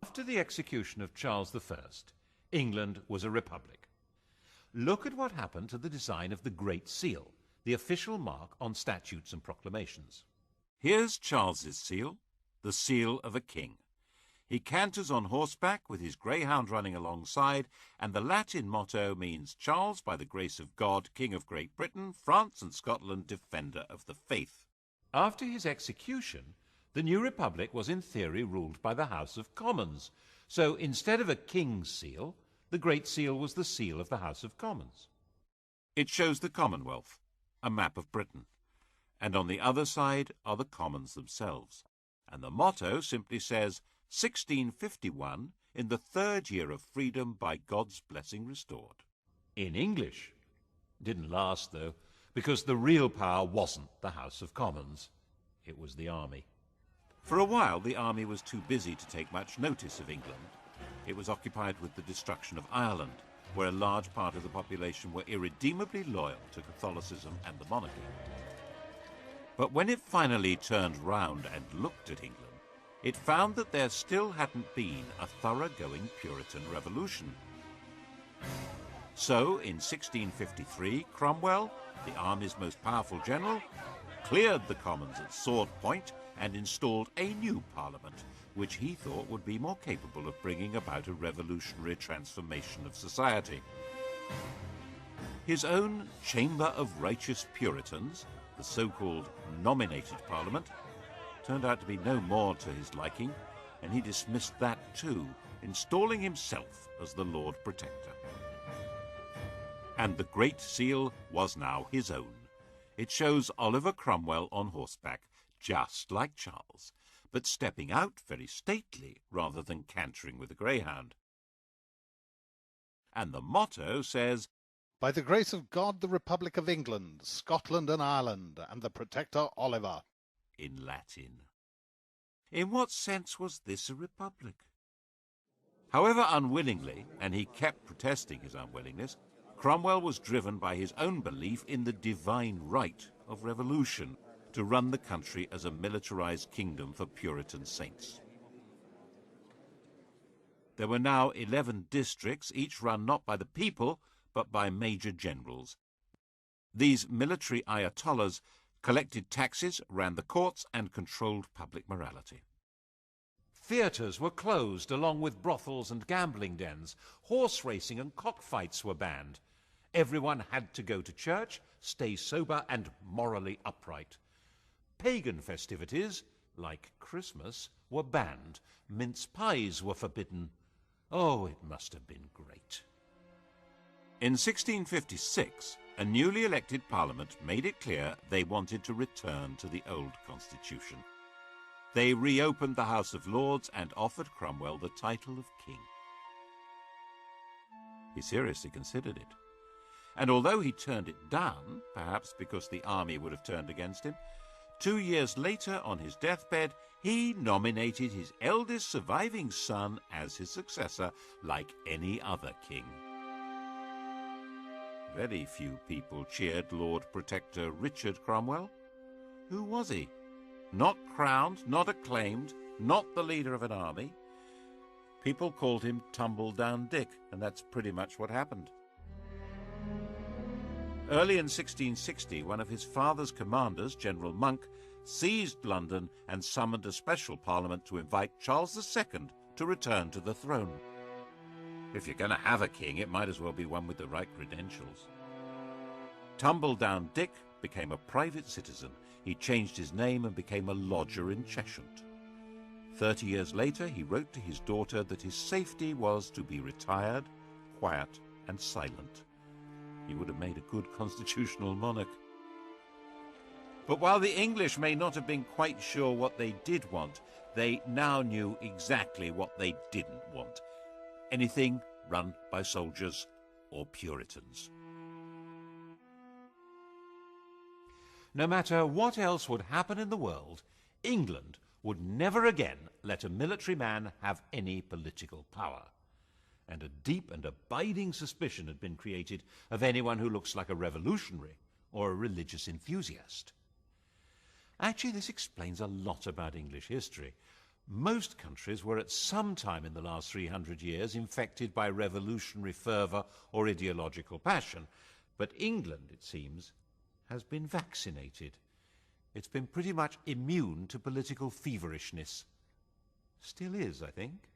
After the execution of Charles I, England was a republic. Look at what happened to the design of the Great Seal, the official mark on statutes and proclamations. Here's Charles's seal, the seal of a king. He canters on horseback with his greyhound running alongside, and the Latin motto means Charles, by the grace of God, King of Great Britain, France and Scotland, defender of the faith. After his execution, the new republic was in theory ruled by the House of Commons. So instead of a king's seal, the Great Seal was the seal of the House of Commons. It shows the Commonwealth, a map of Britain, and on the other side are the Commons themselves. And the motto simply says, 1651, in the third year of freedom by God's blessing restored. In English. Didn't last, though, because the real power wasn't the House of Commons. It was the army. For a while, the army was too busy to take much notice of England. It was occupied with the destruction of Ireland, where a large part of the population were irredeemably loyal to Catholicism and the monarchy. But when it finally turned round and looked at England, it found that there still hadn't been a thoroughgoing Puritan revolution. So, in 1653, Cromwell, the army's most powerful general, cleared the Commons at sword point and installed a new parliament, which he thought would be more capable of bringing about a revolutionary transformation of society. His own Chamber of Righteous Puritans, the so-called nominated parliament, turned out to be no more to his liking, and he dismissed that too, installing himself as the Lord Protector. And the Great Seal was now his own. It shows Oliver Cromwell on horseback, just like Charles, but stepping out very stately rather than cantering with a greyhound. And the motto says, "By the grace of God, the Republic of England, Scotland and Ireland, and the Protector Oliver," in Latin. In what sense was this a republic? However unwillingly, and he kept protesting his unwillingness, Cromwell was driven by his own belief in the divine right of revolution to run the country as a militarized kingdom for Puritan saints. There were now 11 districts, each run not by the people, but by major generals. These military ayatollahs collected taxes, ran the courts, and controlled public morality. Theatres were closed along with brothels and gambling dens. Horse racing and cockfights were banned. Everyone had to go to church, stay sober and morally upright. Pagan festivities, like Christmas, were banned. Mince pies were forbidden. Oh, it must have been great. In 1656, a newly elected parliament made it clear they wanted to return to the old constitution. They reopened the House of Lords and offered Cromwell the title of king. He seriously considered it. And although he turned it down, perhaps because the army would have turned against him, 2 years later, on his deathbed, he nominated his eldest surviving son as his successor, like any other king. Very few people cheered Lord Protector Richard Cromwell. Who was he? Not crowned, not acclaimed, not the leader of an army. People called him Tumble-Down Dick, and that's pretty much what happened. Early in 1660, one of his father's commanders, General Monk, seized London and summoned a special parliament to invite Charles II to return to the throne. If you're going to have a king, it might as well be one with the right credentials. Tumble-Down Dick became a private citizen. He changed his name and became a lodger in Cheshire. 30 years later, he wrote to his daughter that his safety was to be retired, quiet, and silent. He would have made a good constitutional monarch. But while the English may not have been quite sure what they did want, they now knew exactly what they didn't want. Anything run by soldiers or Puritans. No matter what else would happen in the world, England would never again let a military man have any political power. And a deep and abiding suspicion had been created of anyone who looks like a revolutionary or a religious enthusiast. Actually, this explains a lot about English history. Most countries were at some time in the last 300 years infected by revolutionary fervour or ideological passion, but England, it seems, has been vaccinated. It's been pretty much immune to political feverishness. Still is, I think.